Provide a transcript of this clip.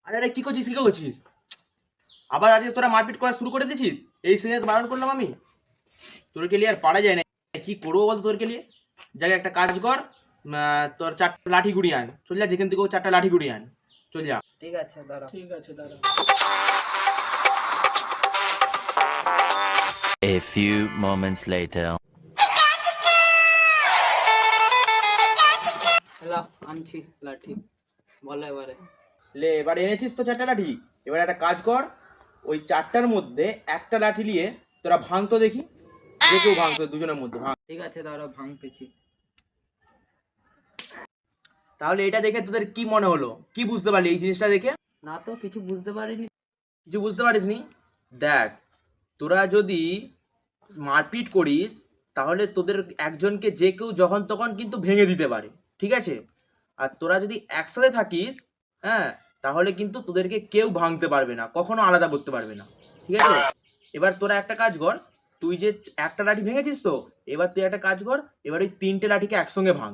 আরে আরে কি করছিস কি করছিস? আবার আজকে তোরা মারপিট করা শুরু করে দিয়েছিস? এই সিনিয়র বারণ করলাম আমি। তোরকে লিয়ে আর পারা যায় না। কি করবো বল তোরকে লিয়ে? যাকে একটা কাজ কর, তোর 4টা লাঠি গুড়িয়ে আন, চল যা, যেখান থেকে 4টা লাঠি গুড়িয়ে আন, চল যা। ঠিক আছে দাঁড়া। A few moments later. Hello, আনছি লাঠি, বলো এবারে। লে এবার এনেছিস তো 4টা লাঠি, এবার একটা কাজ কর, ওই 4টার মধ্যে একটা লাঠি নিয়ে তোরা ভাঙতো দেখি, যে কেউ ভাঙতো, দুজনের মধ্যে ভাঙ। ঠিক আছে দাঁড়া, ভাঙতেছি। তাহলে এটা দেখে তোদের কি মনে হলো? কি বুঝতে পারলি এই জিনিসটা দেখে? না তো কিছু বুঝতে পারিনি। কিছু বুঝতে পারিসনি? দেখ, তোরা যদি মারপিট করিস তাহলে তোদের একজনকে যে কেউ যখন তখন কিন্তু ভেঙে দিতে পারে, ঠিক আছে? আর তোরা যদি একসাথে থাকিস, হ্যাঁ, তাহলে কিন্তু তোদেরকে কেউ ভাঙতে পারবে না, কখনো আলাদা করতে পারবে না, ঠিক আছে? এবার তোরা একটা কাজ কর, তুই যে একটা লাঠি ভেঙেছিস তো, এবার তুই একটা কাজ কর, এবার ওই 3টে লাঠিকে একসঙ্গে ভাঙ।